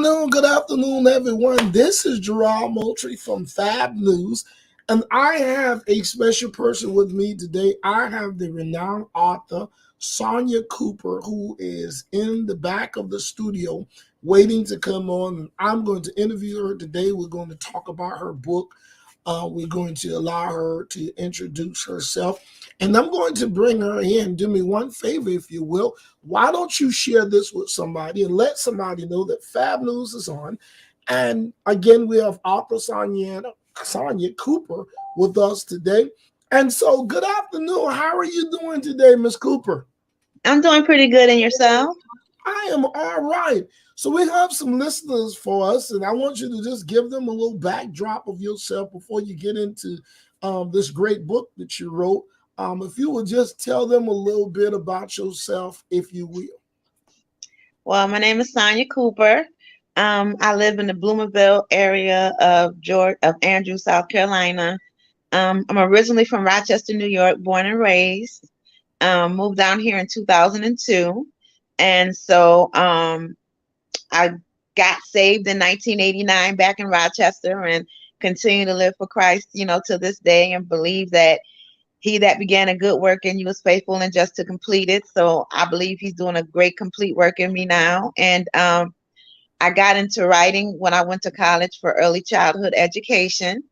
good afternoon, everyone. This is Gerard Moultrie from Fab News, and I have a special person with me today. I have the renowned author Sonya Cooper, who is in the back of the studio waiting to come on. And I'm going to interview her today. We're going to talk about her book. We're going to allow her to introduce herself. And I'm going to bring her in. Do me one favor, if you will. Why don't you share this with somebody and let somebody know that Fab News is on? And again, we have author Sonya Cooper with us today. And so, good afternoon. How are you doing today, Miss Cooper? I'm doing pretty good. And yourself? I am all right. So we have some listeners for us, and I want you to just give them a little backdrop of yourself before you get into this great book that you wrote. If you would just tell them a little bit about yourself, if you will. Well, my name is Sonya Cooper. I live in the Bloomingville area of Andrews, South Carolina. I'm originally from Rochester, New York, born and raised. Moved down here in 2002. And so I got saved in 1989 back in Rochester and continue to live for Christ, to this day, and believe that he that began a good work in you is faithful and just to complete it. So I believe he's doing a great complete work in me now. And I got into writing when I went to college for early childhood education.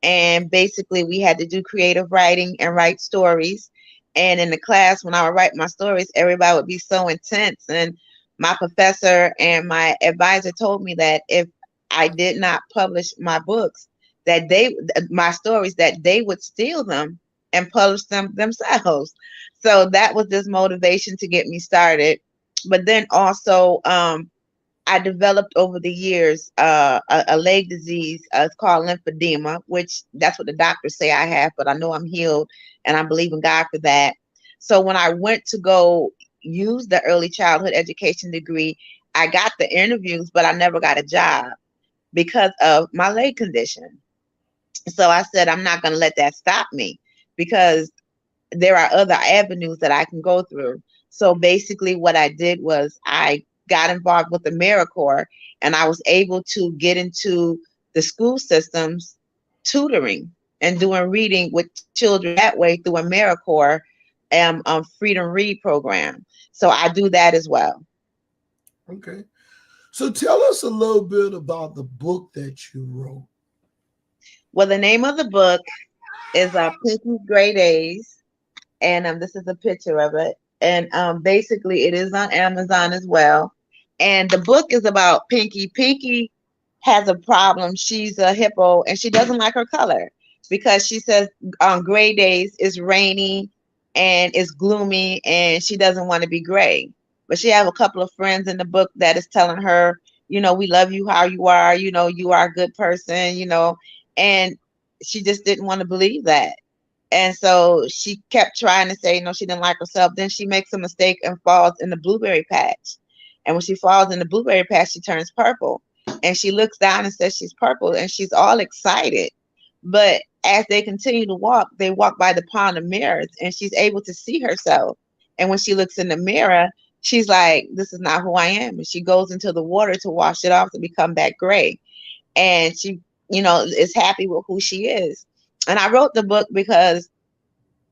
And basically we had to do creative writing and write stories. And in the class, when I would write my stories, everybody would be so intense. And my professor and my advisor told me that if I did not publish my books, my stories, that they would steal them and publish them themselves. So that was this motivation to get me started. But then also, I developed over the years a leg disease. It's called lymphedema, which that's what the doctors say I have, but I know I'm healed and I believe in God for that. So when I went to go use the early childhood education degree, I got the interviews, but I never got a job because of my leg condition. So I said, I'm not going to let that stop me because there are other avenues that I can go through. So basically what I did was I got involved with the AmeriCorps, and I was able to get into the school systems tutoring and doing reading with children that way through AmeriCorps Freedom Read program. So I do that as well. Okay. So tell us a little bit about the book that you wrote. Well, the name of the book is Pinky's Gray Days, and this is a picture of it. And basically it is on Amazon as well. And the book is about Pinky. Pinky has a problem. She's a hippo and she doesn't like her color because she says on gray days it's rainy and it's gloomy and she doesn't want to be gray. But she have a couple of friends in the book that is telling her, we love you how you are, you are a good person, and she just didn't want to believe that. And so she kept trying to say, she didn't like herself. Then she makes a mistake and falls in the blueberry patch. And when she falls in the blueberry patch, she turns purple. And she looks down and says she's purple and she's all excited. But as they continue to walk, they walk by the pond of mirrors and she's able to see herself. And when she looks in the mirror, she's like, this is not who I am. And she goes into the water to wash it off to become that gray. And she, is happy with who she is. And I wrote the book because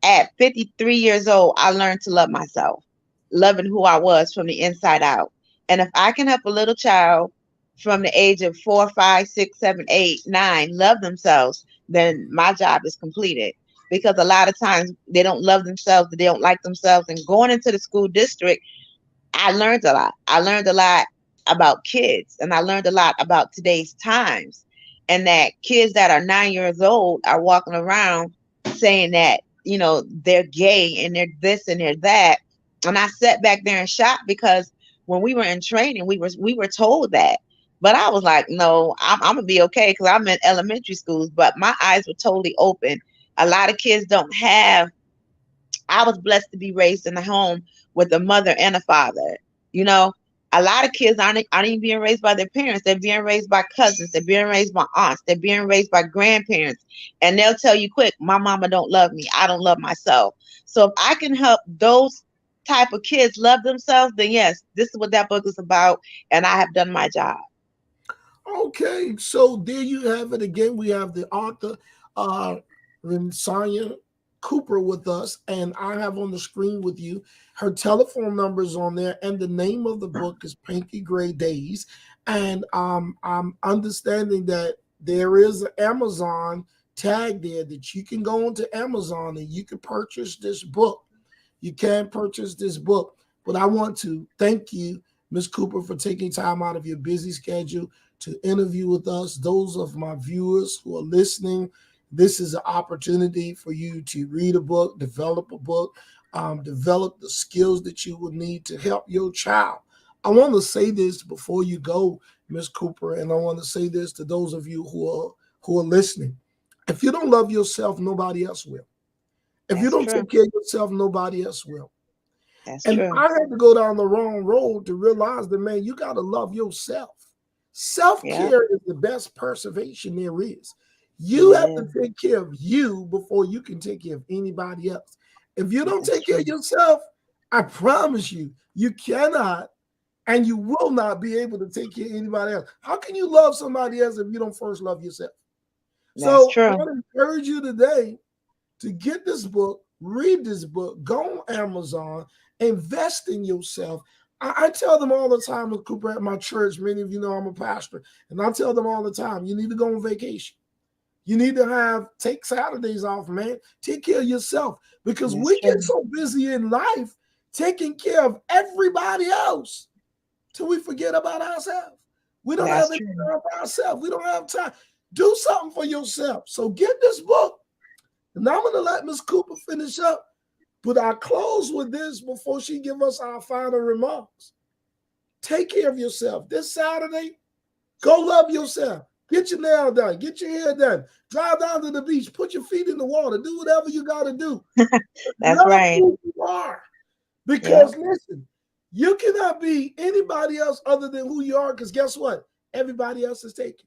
at 53 years old, I learned to love myself, loving who I was from the inside out. And if I can help a little child from the age of 4, 5, 6, 7, 8, 9 love themselves, then my job is completed. Because a lot of times they don't love themselves, they don't like themselves. And going into the school district, I learned a lot. I learned a lot about kids, and I learned a lot about today's times. And that kids that are 9 years old are walking around saying that, they're gay and they're this and they're that. And I sat back there and shocked because when we were in training, we were told that. But I was like, no, I'm gonna be okay because I'm in elementary schools. But my eyes were totally open. A lot of kids don't have. I was blessed to be raised in a home with a mother and a father. A lot of kids aren't even being raised by their parents. They're being raised by cousins. They're being raised by aunts. They're being raised by grandparents. And they'll tell you quick, my mama don't love me. I don't love myself. So if I can help those type of kids love themselves, then yes, this is what that book is about. And I have done my job. Okay, so there you have it again. We have the author, uh, Sonya Cooper, with us, and I have on the screen with you her telephone number is on there, and the name of the book is Pinky Gray Days. And I'm understanding that there is an Amazon tag there that you can go onto Amazon and you can purchase this book. You can purchase this book, but I want to thank you, Ms. Cooper, for taking time out of your busy schedule to interview with us. Those of my viewers who are listening, this is an opportunity for you to read a book, develop a book, develop the skills that you will need to help your child. I want to say this before you go, Ms. Cooper, and I want to say this to those of you who are listening. If you don't love yourself, nobody else will. If you That's don't true. take care of yourself, nobody else will. That's And true. I had to go down the wrong road to realize that, man, you got to love yourself. Self Yeah, care is the best preservation there is. You it have to is. take care of you before you can take care of anybody else. If you don't That's take care true. of yourself, I promise you, you cannot and you will not be able to take care of anybody else. How can you love somebody else if you don't first love yourself? That's So I true. want to encourage you today to get this book, read this book, go on Amazon, invest in yourself. I tell them all the time with Cooper at my church. Many of you know I'm a pastor, and I tell them all the time, you need to go on vacation. You need to take Saturdays off, man. Take care of yourself because That's we get true. so busy in life taking care of everybody else till we forget about ourselves. We don't have That's any true. time for ourselves. We don't have time. Do something for yourself. So get this book. And I'm going to let Miss Cooper finish up, but I close with this before she give us our final remarks. Take care of yourself. This Saturday, go love yourself. Get your nail done. Get your hair done. Drive down to the beach. Put your feet in the water. Do whatever you got to do. That's Love right. who you are. Yep. Because listen, you cannot be anybody else other than who you are. Because guess what? Everybody else is taken.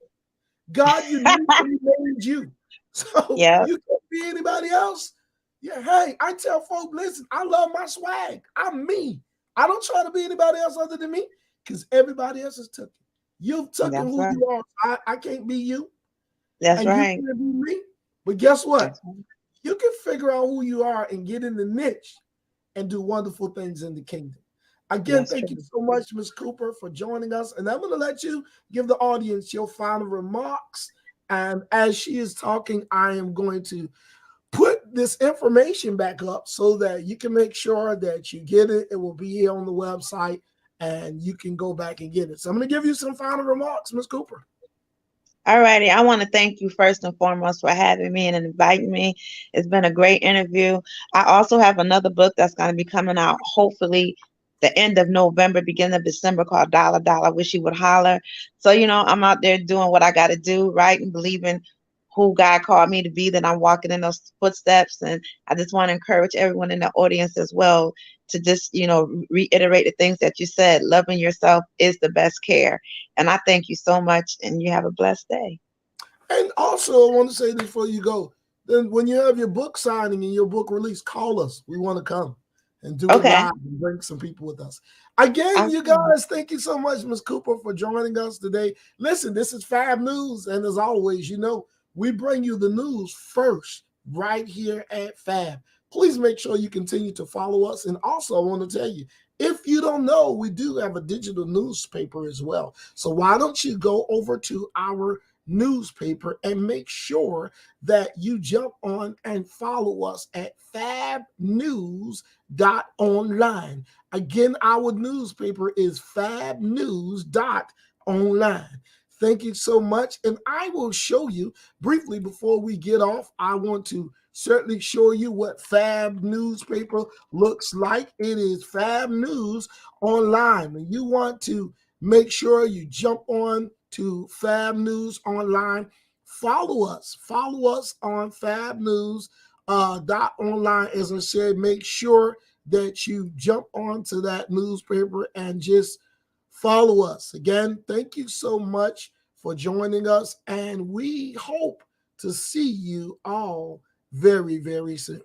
God uniquely made you. So Yep. you can't be anybody else. Yeah, hey, I tell folk, listen, I love my swag. I'm me. I don't try to be anybody else other than me because everybody else is taken. You've taken That's who right. you are. I can't be you, That's and you right. can't be me. But guess what? That's right. You can figure out who you are and get in the niche and do wonderful things in the kingdom. Again, That's thank you true. so much, Ms. Cooper, for joining us. And I'm going to let you give the audience your final remarks. And as she is talking, I am going to put this information back up so that you can make sure that you get it. It will be here on the website and you can go back and get it. So I'm going to give you some final remarks, Ms. Cooper. All righty. I want to thank you first and foremost for having me and inviting me. It's been a great interview. I also have another book that's going to be coming out hopefully the end of November, beginning of December called Dollar Dollar. Wish You Would Holler. So, I'm out there doing what I got to do, right? And believing who God called me to be, that I'm walking in those footsteps. And I just want to encourage everyone in the audience as well to just, reiterate the things that you said. Loving yourself is the best care. And I thank you so much, and you have a blessed day. And also, I want to say this before you go. Then, when you have your book signing and your book release, call us. We want to come and do it Okay. live and bring some people with us. Again, you Awesome. guys, thank you so much, Ms. Cooper, for joining us today. Listen, this is Fab News. And as always, we bring you the news first right here at Fab. Please make sure you continue to follow us. And also, I want to tell you, if you don't know, we do have a digital newspaper as well. So why don't you go over to our newspaper and make sure that you jump on and follow us at fabnews.online. Again, our newspaper is fabnews.online. Thank you so much. And I will show you briefly before we get off. I want to certainly show you what Fab newspaper looks like. It is Fab News online. And you want to make sure you jump on to Fab News online. Follow us. Follow us on Fab News online. As I said, make sure that you jump onto that newspaper and just follow us. Again, thank you so much for joining us, and we hope to see you all very, very soon.